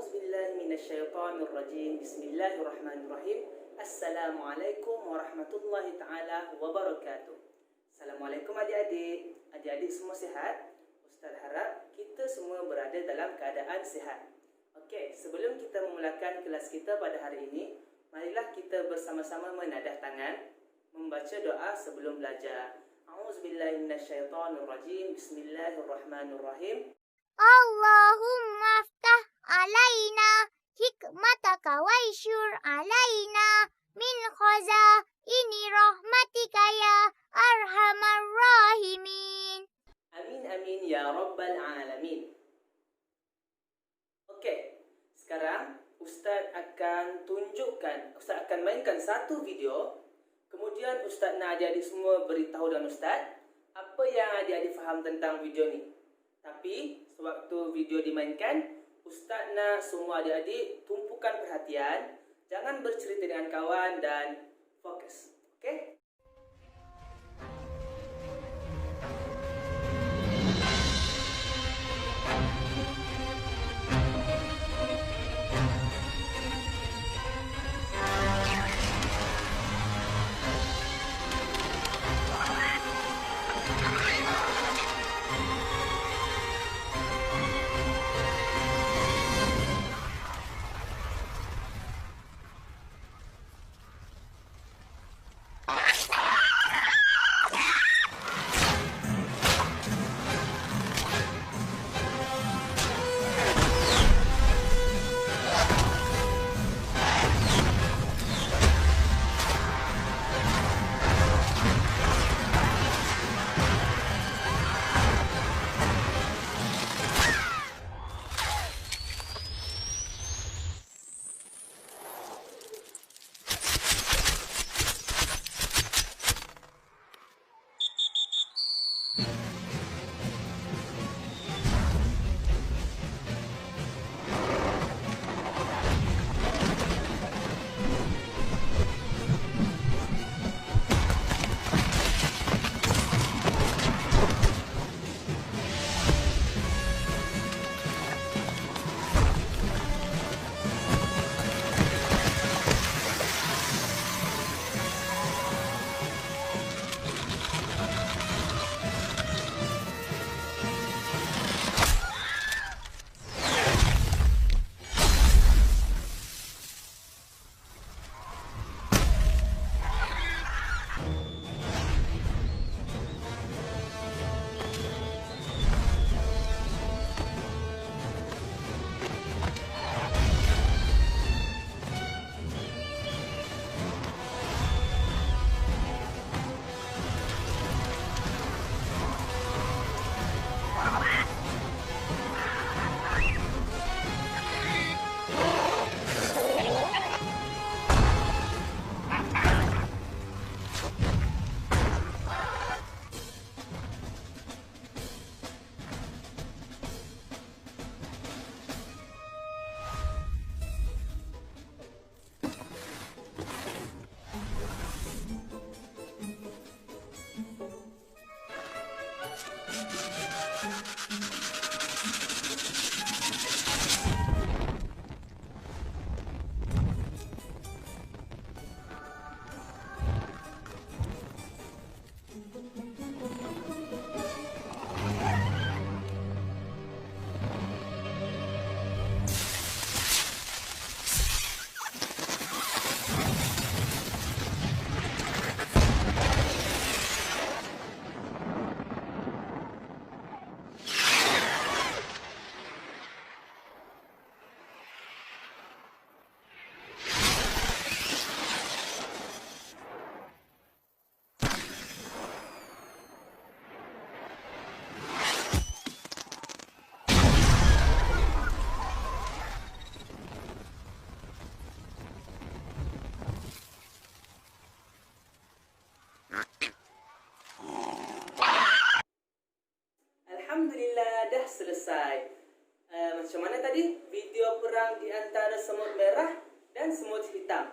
A'udzubillahiminasyaitonirrajim. Bismillahirrahmanirrahim. Assalamualaikum warahmatullahi ta'ala wabarakatuh. Assalamualaikum adik-adik. Adik-adik semua sihat? Ustaz harap kita semua berada dalam keadaan sihat. Okey, sebelum kita memulakan kelas kita pada hari ini, marilah kita bersama-sama menadah tangan, membaca doa sebelum belajar. A'udzubillahiminasyaitonirrajim. Bismillahirrahmanirrahim. Allahumma aftah alaina hikmataka waishur alaina min khazaini rahmatika ya arhamar rahimin. Amin amin ya rabbal alamin. Okey, sekarang Ustaz akan mainkan satu video. Kemudian Ustaz nak adik-adik semua beritahu dengan Ustaz apa yang adik-adik faham tentang video ni. Tapi sewaktu video dimainkan, Ustaz nak semua adik-adik tumpukan perhatian, jangan bercerita dengan kawan dan fokus. Okey? Alhamdulillah dah selesai. Macam mana tadi? Video perang di antara semut merah dan semut hitam.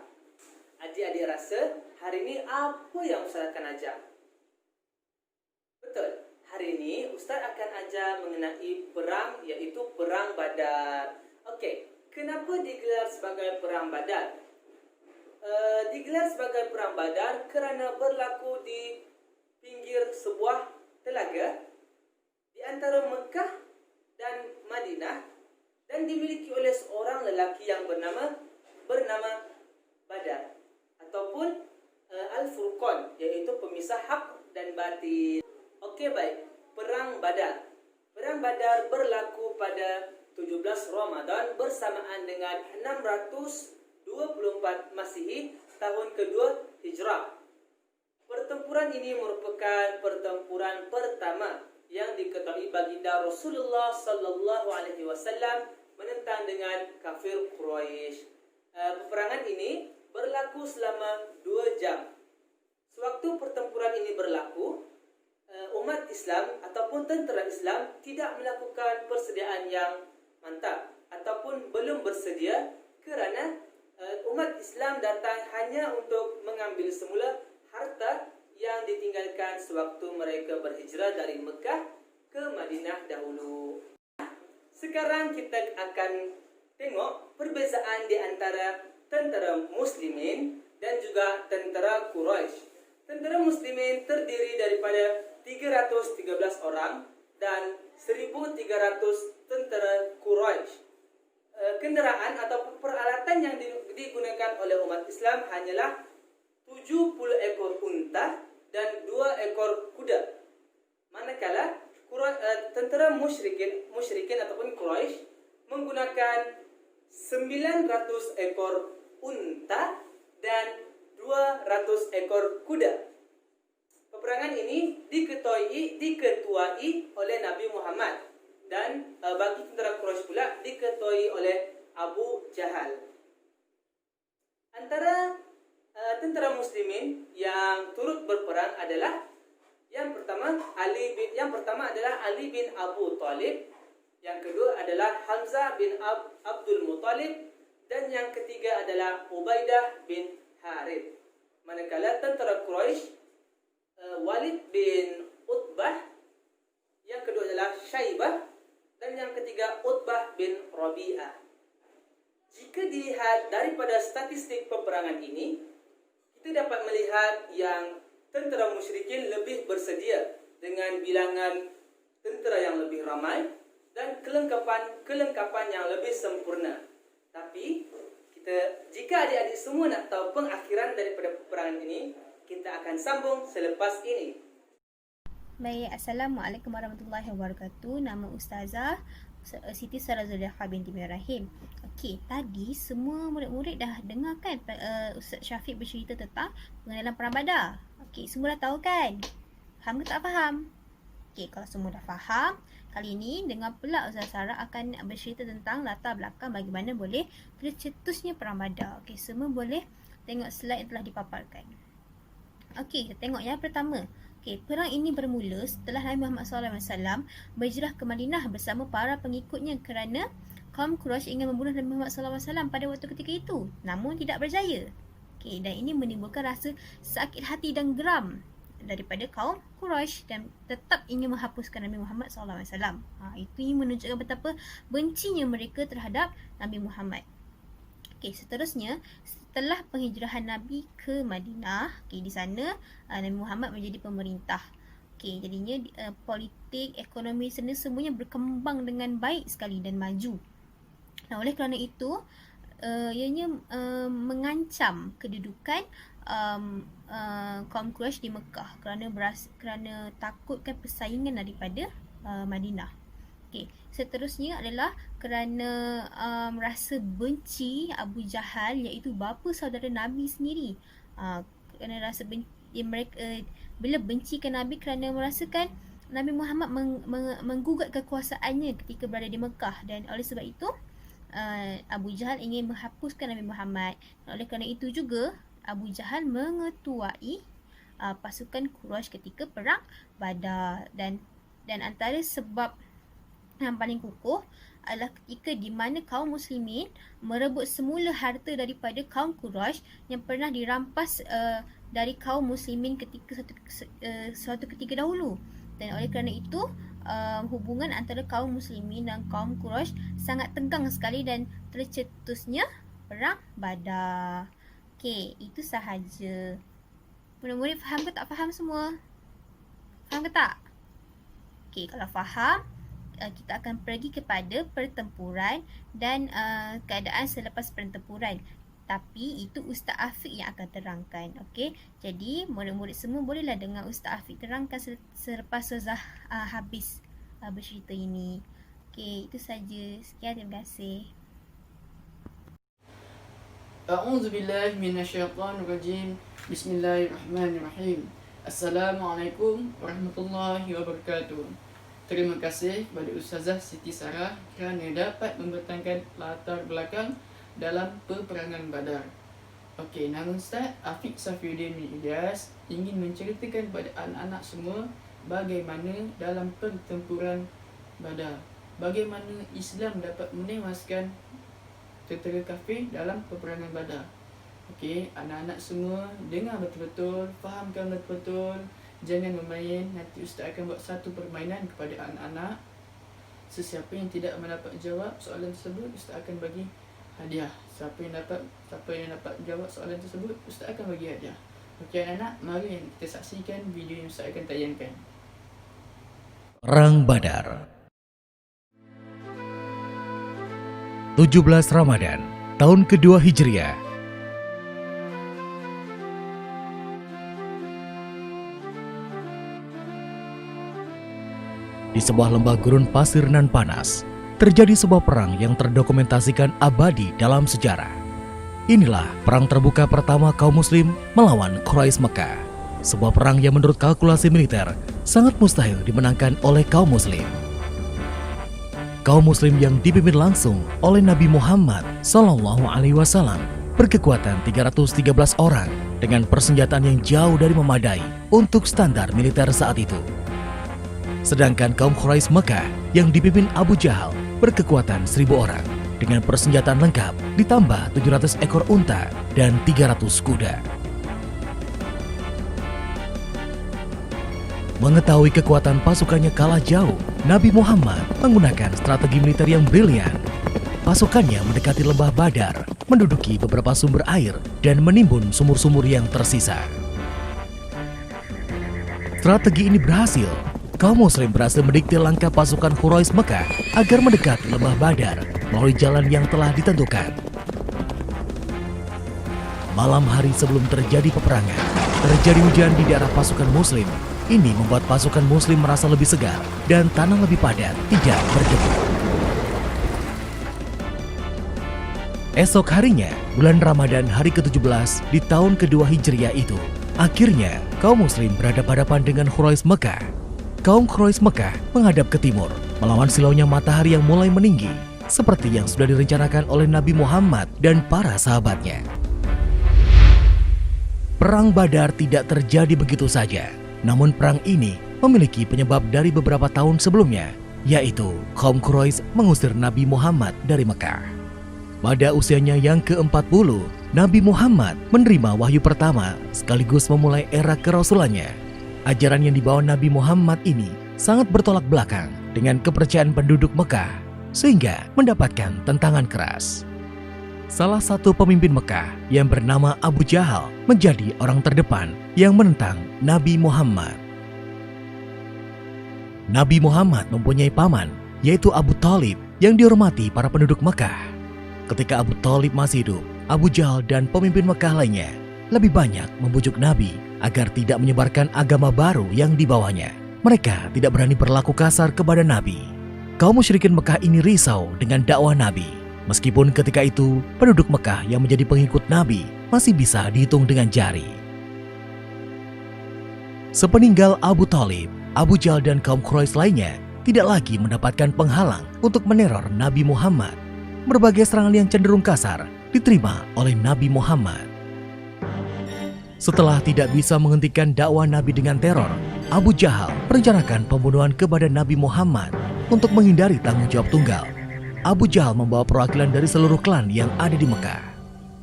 Adik-adik rasa hari ini apa yang Ustaz akan ajar? Betul. Hari ini Ustaz akan ajar mengenai perang, iaitu perang Badar. Okey, Kenapa digelar sebagai Perang Badar? Digelar sebagai Perang Badar kerana berlaku di pinggir sebuah telaga di antara Mekah dan Madinah dan dimiliki oleh seorang lelaki yang bernama Badar ataupun Al-Furqan, iaitu pemisah hak dan batil. Okey, baik. Perang Badar. Perang Badar berlaku pada 17 Ramadan bersamaan dengan 624 Masihi, tahun kedua Hijrah. Pertempuran ini merupakan pertempuran pertama yang diketahui baginda Rasulullah sallallahu alaihi wasallam menentang dengan kafir Quraisy. Peperangan ini berlaku selama 2 jam. Sewaktu pertempuran ini berlaku, umat Islam ataupun tentera Islam tidak melakukan persediaan yang mantap ataupun belum bersedia kerana umat Islam datang hanya untuk mengambil semula harta yang ditinggalkan sewaktu mereka berhijrah dari Mekah ke Madinah dahulu. Sekarang kita akan tengok perbezaan di antara tentera Muslimin dan juga tentera Quraisy. Tentera Muslimin terdiri daripada 313 orang dan 1,300 tentera Quraisy. Kenderaan ataupun peralatan yang digunakan oleh umat Islam hanyalah 70 ekor unta dan 2 ekor kuda. Manakala tentera musyrikin ataupun Quraisy menggunakan 900 ekor unta dan 200 ekor kuda. Peperangan ini diketuai oleh Nabi Muhammad dan bagi tentera Quraisy pula diketuai oleh Abu Jahal. Antara tentera muslimin yang turut berperang adalah yang pertama adalah Ali bin Abu Talib, yang kedua adalah Hamzah bin Abdul Muttalib, dan yang ketiga adalah Ubaidah bin Harith. Manakala tentera Quraisy Walid bin Utbah, yang kedua adalah Syaibah, dan yang ketiga Utbah bin Rabi'ah. Jika dilihat daripada statistik peperangan ini, kita dapat melihat yang tentera musyrikin lebih bersedia dengan bilangan tentera yang lebih ramai dan kelengkapan yang lebih sempurna. Tapi jika adik-adik semua nak tahu pengakhiran daripada peperangan ini, kita akan sambung selepas ini. Baik, Assalamualaikum warahmatullahi wabarakatuh. Nama Ustazah Siti Sarah Zulekha binti Ibrahim. Okey, tadi semua murid-murid dah dengar kan Ustaz Syafiq bercerita tentang pengenalan Perang Badar. Okey, semua dah tahu kan? Faham ke tak faham? Okey, kalau semua dah faham, kali ini dengar pula Ustaz Sarah akan bercerita tentang latar belakang bagaimana boleh tercetusnya Perang Badar. Okey, semua boleh tengok slide yang telah dipaparkan. Okey, kita tengok yang pertama. Okey, perang ini bermula setelah Nabi Muhammad SAW berhijrah ke Madinah bersama para pengikutnya kerana kaum Quraisy ingin membunuh Nabi Muhammad SAW pada waktu ketika itu, namun tidak berjaya. Okey, dan ini menimbulkan rasa sakit hati dan geram daripada kaum Quraisy dan tetap ingin menghapuskan Nabi Muhammad SAW. Itu menunjukkan betapa bencinya mereka terhadap Nabi Muhammad. Okey, seterusnya setelah penghijrahan Nabi ke Madinah, di sana Nabi Muhammad menjadi pemerintah. Jadinya politik, ekonomi semuanya berkembang dengan baik sekali dan maju. Nah, oleh kerana itu, ianya mengancam kedudukan kaum Quraisy di Mekah kerana takutkan persaingan daripada Madinah. Seterusnya adalah kerana rasa benci Abu Jahal, iaitu bapa saudara Nabi sendiri. Kerana rasa mereka bila bencikan Nabi kerana merasakan Nabi Muhammad menggugat kekuasaannya ketika berada di Mekah, dan oleh sebab itu Abu Jahal ingin menghapuskan Nabi Muhammad. Oleh kerana itu juga Abu Jahal mengetuai pasukan Quraisy ketika perang Badar, dan antara sebab yang paling kukuh adalah ketika di mana kaum muslimin merebut semula harta daripada kaum Quraisy yang pernah dirampas dari kaum muslimin ketika suatu ketika dahulu. Dan oleh kerana itu hubungan antara kaum muslimin dan kaum Quraisy sangat tegang sekali dan tercetusnya perang Badar. Okey, itu sahaja. Murid-murid faham ke tak faham semua? Faham ke tak? Okey, kalau faham, kita akan pergi kepada pertempuran dan keadaan selepas pertempuran. Tapi itu Ustaz Afiq yang akan terangkan. Okey. Jadi murid-murid semua bolehlah dengar Ustaz Afiq terangkan selepas Ustazah habis bercerita ini. Okey, itu saja. Sekian, terima kasih. A'udzubillahi minasyaitonirrajim. Bismillahirrahmanirrahim. Assalamualaikum warahmatullahi wabarakatuh. Terima kasih kepada Ustazah Siti Sarah kerana dapat membentangkan latar belakang dalam peperangan Badar. Okey, nama Ustaz Afiq Safiuddin bin Ilyas ingin menceritakan kepada anak-anak semua bagaimana dalam pertempuran Badar, bagaimana Islam dapat menewaskan tentera kafir dalam peperangan Badar. Okey, anak-anak semua dengar betul-betul, fahamkan betul-betul, jangan bermain. Nanti Ustaz akan buat satu permainan kepada anak-anak. Sesiapa yang tidak mendapat jawab soalan tersebut, Ustaz akan bagi hadiah. Siapa yang dapat jawab soalan tersebut, Ustaz akan bagi hadiah. Okey anak-anak, mari kita saksikan video yang Ustaz akan tayangkan. Perang Badar 17 Ramadan tahun kedua Hijriah. Di sebuah lembah gurun pasir nan panas, terjadi sebuah perang yang terdokumentasikan abadi dalam sejarah. Inilah perang terbuka pertama kaum muslim melawan Quraisy Mekah. Sebuah perang yang menurut kalkulasi militer sangat mustahil dimenangkan oleh kaum muslim. Kaum muslim yang dipimpin langsung oleh Nabi Muhammad SAW berkekuatan 313 orang dengan persenjataan yang jauh dari memadai untuk standar militer saat itu. Sedangkan kaum Quraisy Mekah yang dipimpin Abu Jahal berkekuatan 1000 orang dengan persenjataan lengkap ditambah 700 ekor unta dan 300 kuda. Mengetahui kekuatan pasukannya kalah jauh, Nabi Muhammad menggunakan strategi militer yang brilian. Pasukannya mendekati lembah Badar, menduduki beberapa sumber air dan menimbun sumur-sumur yang tersisa. Strategi ini berhasil. Kaum muslim berhasil mendikte langkah pasukan Quraisy Mekah agar mendekati lembah Badar melalui jalan yang telah ditentukan. Malam hari sebelum terjadi peperangan, terjadi hujan di daerah pasukan muslim. Ini membuat pasukan muslim merasa lebih segar dan tanah lebih padat, tidak berdebu. Esok harinya, bulan Ramadan hari ke-17 di tahun kedua Hijriah itu, akhirnya kaum muslim berhadapan-hadapan dengan Quraisy Mekah. Kaum Quraisy Mekah menghadap ke timur, melawan silaunya matahari yang mulai meninggi, seperti yang sudah direncanakan oleh Nabi Muhammad dan para sahabatnya. Perang Badar tidak terjadi begitu saja, namun perang ini memiliki penyebab dari beberapa tahun sebelumnya, yaitu kaum Quraisy mengusir Nabi Muhammad dari Mekah. Pada usianya yang ke-40, Nabi Muhammad menerima wahyu pertama sekaligus memulai era kerasulannya. Ajaran yang dibawa Nabi Muhammad ini sangat bertolak belakang dengan kepercayaan penduduk Mekah, sehingga mendapatkan tentangan keras. Salah satu pemimpin Mekah yang bernama Abu Jahal menjadi orang terdepan yang menentang Nabi Muhammad. Nabi Muhammad mempunyai paman, yaitu Abu Thalib, yang dihormati para penduduk Mekah. Ketika Abu Thalib masih hidup, Abu Jahal dan pemimpin Mekah lainnya lebih banyak membujuk Nabi agar tidak menyebarkan agama baru yang dibawanya. Mereka tidak berani berlaku kasar kepada Nabi. Kaum musyrikin Mekah ini risau dengan dakwah Nabi. Meskipun ketika itu penduduk Mekah yang menjadi pengikut Nabi masih bisa dihitung dengan jari. Sepeninggal Abu Thalib, Abu Jahal dan kaum Quraisy lainnya tidak lagi mendapatkan penghalang untuk meneror Nabi Muhammad. Berbagai serangan yang cenderung kasar diterima oleh Nabi Muhammad. Setelah tidak bisa menghentikan dakwah Nabi dengan teror, Abu Jahal merencanakan pembunuhan kepada Nabi Muhammad untuk menghindari tanggung jawab tunggal. Abu Jahal membawa perwakilan dari seluruh klan yang ada di Mekah.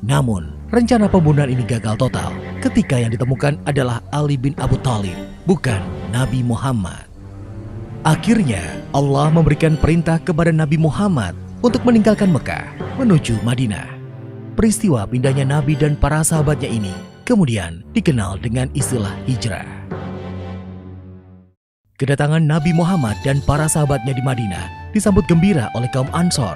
Namun, rencana pembunuhan ini gagal total ketika yang ditemukan adalah Ali bin Abu Thalib, bukan Nabi Muhammad. Akhirnya, Allah memberikan perintah kepada Nabi Muhammad untuk meninggalkan Mekah menuju Madinah. Peristiwa pindahnya Nabi dan para sahabatnya ini kemudian dikenal dengan istilah hijrah. Kedatangan Nabi Muhammad dan para sahabatnya di Madinah disambut gembira oleh kaum Ansor.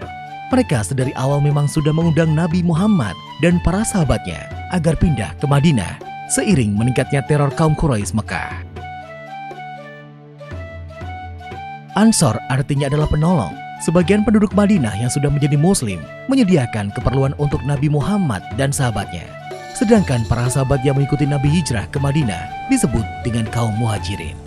Mereka sedari awal memang sudah mengundang Nabi Muhammad dan para sahabatnya agar pindah ke Madinah seiring meningkatnya teror kaum Quraisy Mekah. Ansor artinya adalah penolong. Sebagian penduduk Madinah yang sudah menjadi Muslim menyediakan keperluan untuk Nabi Muhammad dan sahabatnya. Sedangkan para sahabat yang mengikuti Nabi hijrah ke Madinah disebut dengan kaum Muhajirin.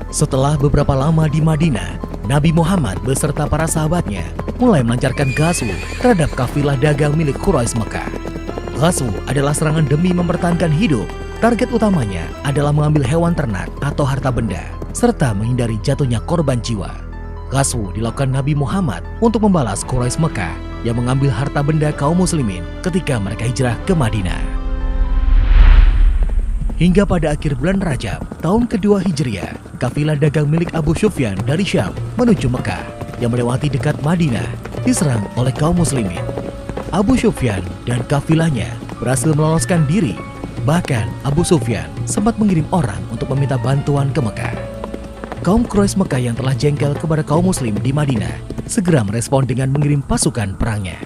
Setelah beberapa lama di Madinah, Nabi Muhammad beserta para sahabatnya mulai melancarkan ghazwu terhadap kafilah dagang milik Quraisy Mekah. Ghazwu adalah serangan demi mempertahankan hidup. Target utamanya adalah mengambil hewan ternak atau harta benda, serta menghindari jatuhnya korban jiwa. Ghazwu dilakukan Nabi Muhammad untuk membalas Quraisy Mekah yang mengambil harta benda kaum muslimin ketika mereka hijrah ke Madinah. Hingga pada akhir bulan Rajab, tahun kedua Hijriah, kafilah dagang milik Abu Sufyan dari Syam menuju Mekah yang melewati dekat Madinah diserang oleh kaum muslimin. Abu Sufyan dan kafilahnya berhasil meloloskan diri. Bahkan Abu Sufyan sempat mengirim orang untuk meminta bantuan ke Mekah. Kaum Quraisy Mekah yang telah jengkel kepada kaum muslim di Madinah segera merespon dengan mengirim pasukan perangnya.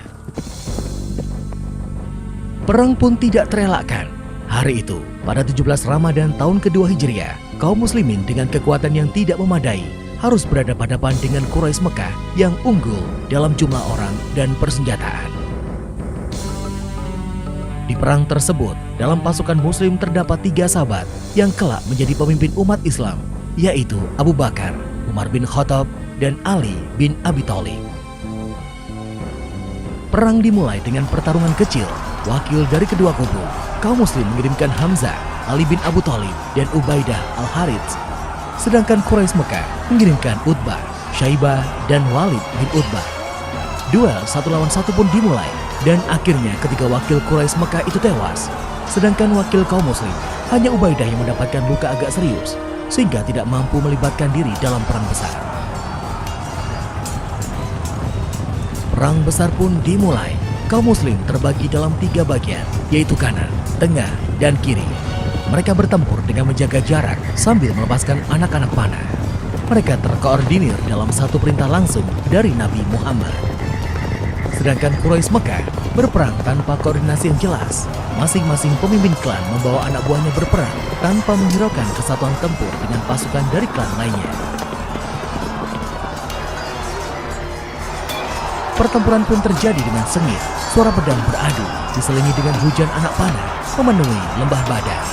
Perang pun tidak terelakkan. Hari itu, pada 17 Ramadan tahun kedua Hijriah, kaum muslimin dengan kekuatan yang tidak memadai harus berhadapan-hadapan dengan Quraisy Mekah yang unggul dalam jumlah orang dan persenjataan. Di perang tersebut, dalam pasukan muslim terdapat 3 sahabat yang kelak menjadi pemimpin umat Islam, yaitu Abu Bakar, Umar bin Khattab, dan Ali bin Abi Thalib. Perang dimulai dengan pertarungan kecil. Wakil dari kedua kubu, kaum muslim mengirimkan Hamzah, Ali bin Abu Thalib, dan Ubaidah al-Harits. Sedangkan Quraisy Mekah mengirimkan Utbah, Syaibah, dan Walid bin Utbah. Duel 1 lawan 1 pun dimulai, dan akhirnya ketiga wakil Quraisy Mekah itu tewas. Sedangkan wakil kaum muslim, hanya Ubaidah yang mendapatkan luka agak serius, sehingga tidak mampu melibatkan diri dalam perang besar. Perang besar pun dimulai. Kaum muslim terbagi dalam 3 bagian, yaitu kanan, tengah, dan kiri. Mereka bertempur dengan menjaga jarak sambil melepaskan anak-anak panah. Mereka terkoordinir dalam satu perintah langsung dari Nabi Muhammad. Sedangkan Quraisy Mekah berperang tanpa koordinasi yang jelas. Masing-masing pemimpin klan membawa anak buahnya berperang tanpa menghiraukan kesatuan tempur dengan pasukan dari klan lainnya. Pertempuran pun terjadi dengan sengit, suara pedang beradu, diselingi dengan hujan anak panah, memenuhi lembah Badar.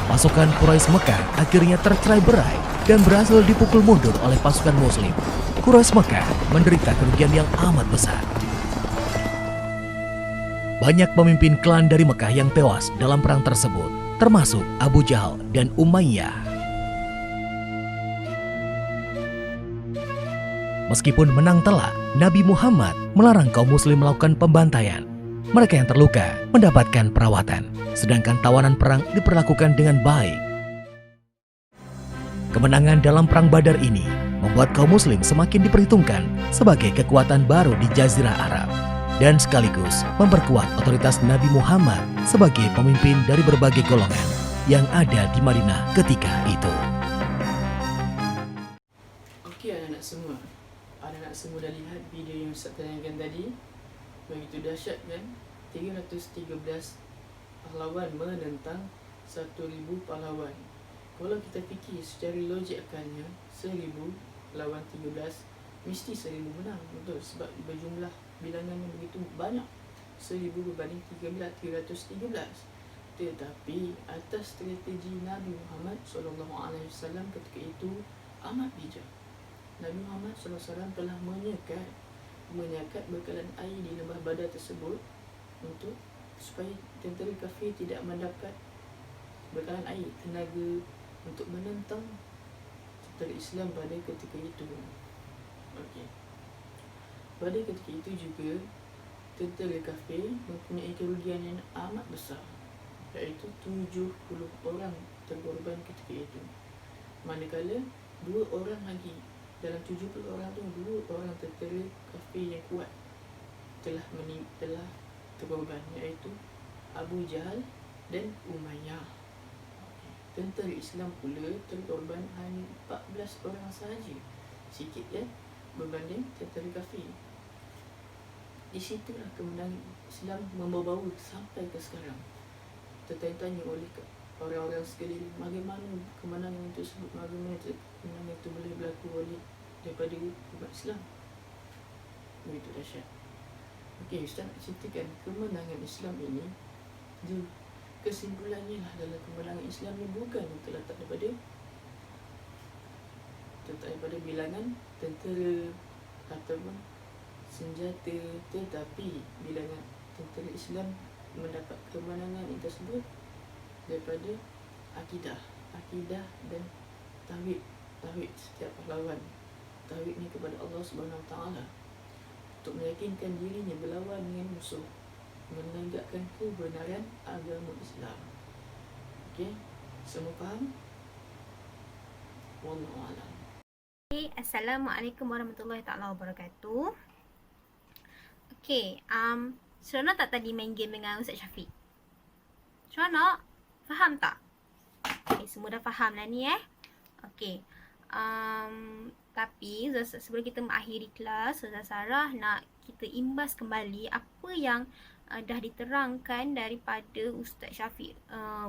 Pasukan Quraisy Mekah akhirnya tercerai-berai dan berhasil dipukul mundur oleh pasukan muslim. Quraisy Mekah menderita kerugian yang amat besar. Banyak pemimpin klan dari Mekah yang tewas dalam perang tersebut, termasuk Abu Jahal dan Umayyah. Meskipun menang telak, Nabi Muhammad melarang kaum muslim melakukan pembantaian. Mereka yang terluka mendapatkan perawatan, sedangkan tawanan perang diperlakukan dengan baik. Kemenangan dalam perang Badar ini membuat kaum muslim semakin diperhitungkan sebagai kekuatan baru di Jazirah Arab dan sekaligus memperkuat otoritas Nabi Muhammad sebagai pemimpin dari berbagai golongan yang ada di Madinah ketika itu. Okey anak-anak semua. Anak-anak semua dah lihat video yang Ustaz tayangkan tadi. Begitu dahsyat kan? 313 pahlawan menentang 1000 pahlawan. Kalau kita fikir secara logik akalnya, 1000 lawan 13 mesti 1000 menang, betul, sebab berjumlah bilangan yang begitu banyak. 1000 berbanding 313. Tetapi atas strategi Nabi Muhammad SAW ketika itu amat bijak. Nabi Muhammad SAW telah menyekat bekalan air di lembah Badar tersebut untuk supaya tentera kafir tidak mendapat bekalan air, tenaga untuk menentang tentera Islam pada ketika itu. Okey. Pada ketika itu juga tentera kafir mempunyai kerugian yang amat besar, iaitu 70 orang terkorban ketika itu. Manakala 2 orang lagi dalam 70 orang tu, 2 orang tentera kafir yang kuat telah terkorban, iaitu Abu Jahal dan Umayyah. Tentera Islam pula terkorban hanya 14 orang sahaja. Sikit kan berbanding tentera kafir. Di situlah kemenangan Islam membawa sampai ke sekarang. Tertanya-tanya oleh orang-orang sekeliling, bagaimana kemenangan tersebut, bagaimana kemenangan itu boleh berlaku oleh daripada umat Islam. Begitu dahsyat. Okey, Ustaz nak ceritakan kemenangan Islam ini. Kesimpulannya lah, dalam kemenangan Islam ni bukan terletak daripada bilangan tentera ataupun senjata, tetapi bilangan tentera Islam mendapat kemenangan ini tersebut daripada akidah dan tauhid setiap pahlawan. Tauhid ni kepada Allah Subhanahu Wa Taala, untuk meyakinkan dirinya berlawan dengan musuh, menegakkan kebenaran agama Islam. Okey, semua faham? Wallahu a'lam. Assalamualaikum warahmatullahi taala wabarakatuh. Okey, seronok tak tadi main game dengan Ustaz Syafiq? Seronok? Faham tak? Okay, semua dah faham lah ni Okey. Tapi sebelum kita mengakhiri kelas, Ustaz Sarah nak kita imbas kembali apa yang dah diterangkan daripada Ustaz Syafiq,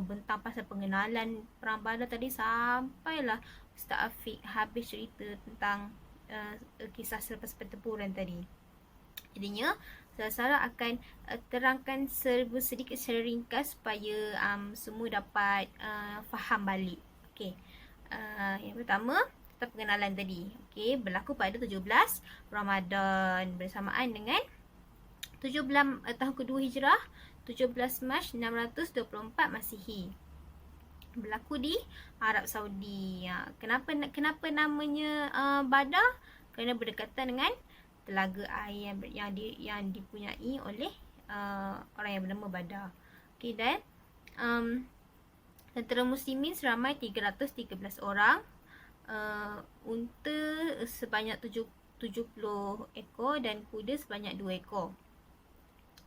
bentang pasal pengenalan Perang Badar tadi, sampailah Ustaz Afiq habis cerita tentang kisah selepas pertempuran tadi. Jadinya Ustaz Sarah akan terangkan sedikit secara ringkas supaya semua dapat faham balik. Okey. Yang pertama, tentang pengenalan tadi. Okey, berlaku pada 17 Ramadan bersamaan dengan 7 bulan tahun kedua Hijrah, 17 Mac 624 Masihi. Berlaku di Arab Saudi. Kenapa namanya Badar? Kerana berdekatan dengan telaga air yang dipunyai oleh orang yang bernama Badar. Okey, dan tentera muslimin seramai 313 orang, unta sebanyak 70 ekor dan kuda sebanyak 2 ekor.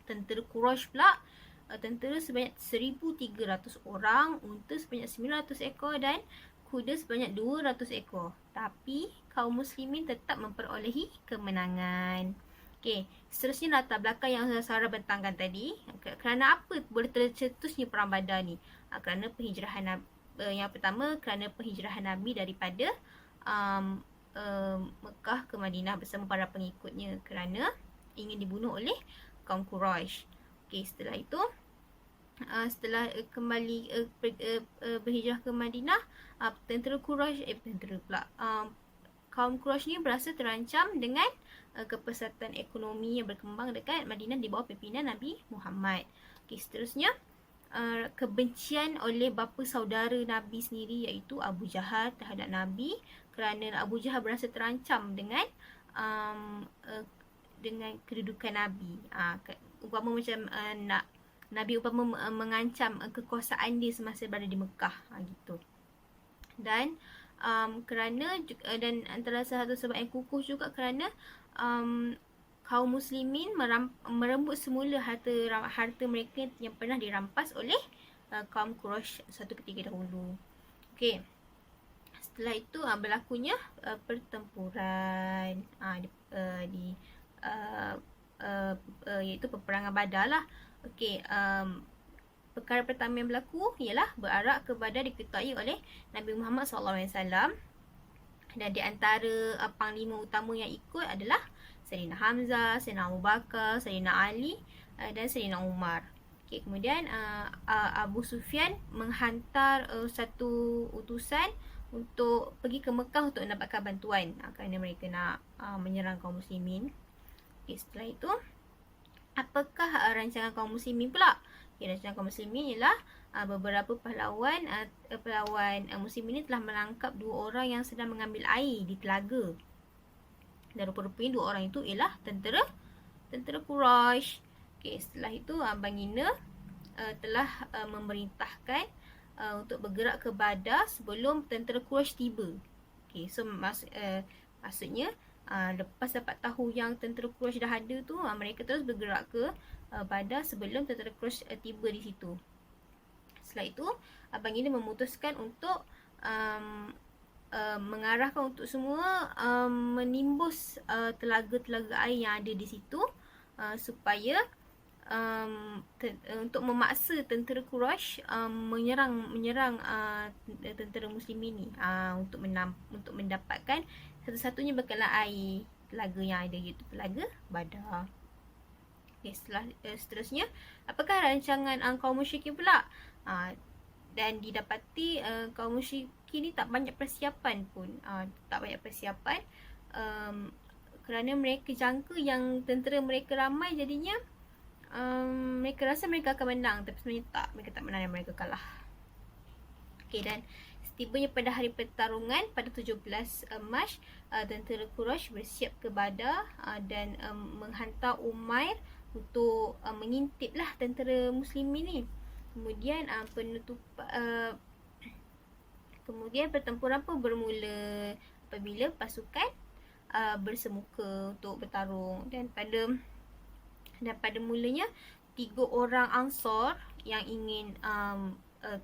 Tentera Quraisy pula, tentera sebanyak 1,300 orang, unta sebanyak 900 ekor dan kuda sebanyak 200 ekor. Tapi kaum muslimin tetap memperolehi kemenangan. Okey, seterusnya latar belakang yang Sarah bentangkan tadi. Kerana apa boleh tercetusnya Perang Badar ni? Kerana penghijrahan yang pertama, kerana penghijrahan Nabi daripada Mekah ke Madinah bersama para pengikutnya kerana ingin dibunuh oleh kaum Quraisy. Okey, setelah itu setelah kembali berhijrah ke Madinah, tentera Quraisy kaum Quraisy ni berasa terancam dengan kepesatan ekonomi yang berkembang dekat Madinah di bawah pimpinan Nabi Muhammad. Okey, seterusnya kebencian oleh bapa saudara Nabi sendiri iaitu Abu Jahal terhadap Nabi, kerana Abu Jahal berasa terancam dengan kedudukan Nabi. Umpama macam Nabi mengancam kekuasaan dia semasa berada di Mekah, gitu. Dan dan antara salah satu sebab yang kukuh juga kerana kaum muslimin merembut semula harta mereka yang pernah dirampas oleh kaum Quraisy satu ketika dahulu. Okey. Setelah itu berlakunya pertempuran iaitu peperangan Badar lah. Okey, perkara pertama yang berlaku ialah berarak ke Badar diketuai oleh Nabi Muhammad SAW. Dan di antara panglima utama yang ikut adalah Sayyidina Hamzah, Sayyidina Abu Bakar, Sayyidina Ali dan Sayyidina Umar. Okey, kemudian Abu Sufyan menghantar satu utusan untuk pergi ke Mekah untuk mendapatkan bantuan kerana mereka nak menyerang kaum muslimin. Okey, setelah itu apakah rancangan kaum muslimin pula? Rancangan kaum muslimin ialah beberapa pahlawan muslimin ini telah menangkap 2 orang yang sedang mengambil air di telaga. Dan rupa-rupanya 2 orang itu ialah tentera Quraisy. Okey, setelah itu Baginda telah memerintahkan untuk bergerak ke Badar sebelum tentera Quraisy tiba. Okey, so maksudnya lepas dapat tahu yang tentera Quraisy dah ada tu, mereka terus bergerak ke Badar sebelum tentera Quraisy tiba di situ. Setelah itu Baginda memutuskan untuk mengarahkan untuk semua menimbus telaga-telaga air yang ada di situ supaya untuk memaksa tentera Quraisy menyerang tentera muslimin ni untuk mendapatkan satu-satunya bekalan air telaga yang ada, iaitu telaga Badar. Okay, seterusnya, apakah rancangan kaum musyrikin pula? Dan didapati kaum musyrikin ni tak banyak persiapan pun. Kerana mereka jangka yang tentera mereka ramai, jadinya mereka rasa mereka akan menang, tapi sebenarnya tak, mereka tak menang dan mereka kalah. Okey, dan setibanya pada hari pertarungan pada 17 Mac, tentera Quraisy bersiap ke Badar dan menghantar Umair untuk mengintiplah tentera muslimin ni. Kemudian pertempuran pun bermula apabila pasukan bersemuka untuk bertarung, dan pada mulanya 3 orang Ansar yang ingin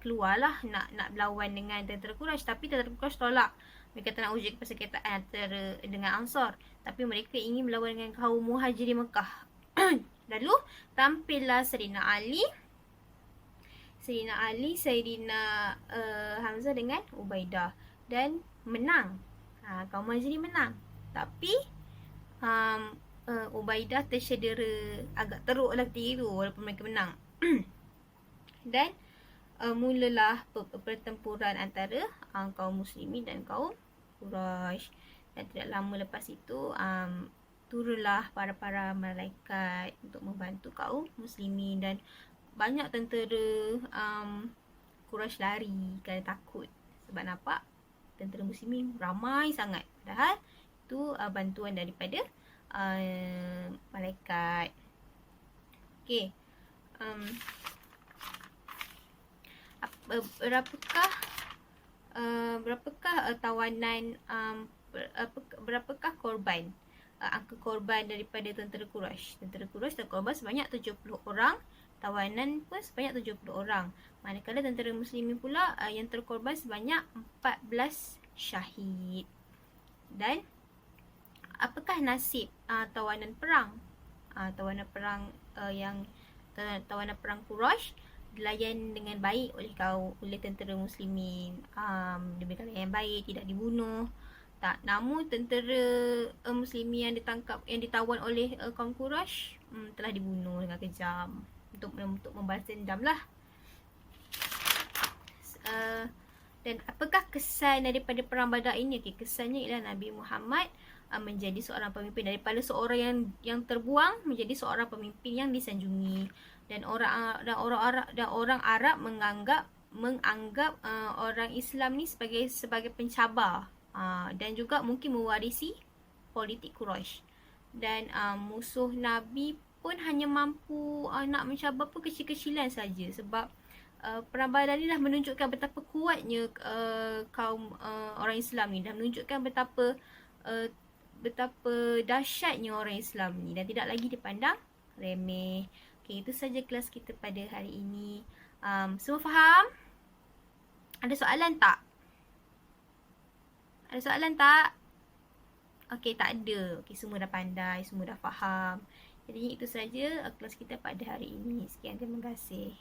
keluarlah nak berlawan dengan tentera Quraisy, tapi tentera Quraisy tolak. Mereka tak nak wujud perserikatan antara dengan Ansar, tapi mereka ingin berlawan dengan kaum Muhajirin Mekah. Lalu tampillah Sayyidina Ali, Sayyidina Hamzah dengan Ubaidah, dan menang. Kaum Muhajirin menang, tapi Ubaidah tercedera, agak teruklah ketika itu walaupun mereka menang. Dan mulalah pertempuran antara kaum muslimin dan kaum Quraisy. Dan tidak lama lepas itu turunlah para malaikat untuk membantu kaum muslimin, dan banyak tentera Quraisy lari kerana takut sebab nampak tentera muslimin ramai sangat, padahal itu bantuan daripada malaikat. Okey. Berapakah tawanan, berapakah korban, angka korban daripada tentera Quraisy? Tentera Quraisy terkorban sebanyak 70 orang, tawanan pun sebanyak 70 orang. Manakala tentera muslimin pula yang terkorban sebanyak 14 syahid. Dan apakah nasib tawanan perang? Tawanan perang tawanan perang Quraisy dilayan dengan baik oleh tentera muslimin. Diberikan yang baik, tidak dibunuh. Tak, namun tentera muslimin yang ditawan oleh kaum Quraisy telah dibunuh dengan kejam untuk membalas dendam lah. Dan apakah kesan daripada perang Badar ini? Okay, kesannya ialah Nabi Muhammad menjadi seorang pemimpin, daripada seorang yang terbuang menjadi seorang pemimpin yang disanjungi, dan orang Arab menganggap orang Islam ni sebagai pencabar, dan juga mungkin mewarisi politik Quraisy. Dan musuh Nabi pun hanya mampu nak mencabar pun kecil-kecilan saja, sebab perang Badar ni dah menunjukkan betapa kuatnya kaum orang Islam ni, dah menunjukkan betapa dahsyatnya orang Islam ni, dan tidak lagi dipandang remeh. Okay, itu saja kelas kita pada hari ini. Semua faham? Ada soalan tak? Okay, tak ada. Okay, semua dah pandai, semua dah faham. Jadi itu saja kelas kita pada hari ini. Sekian, terima kasih.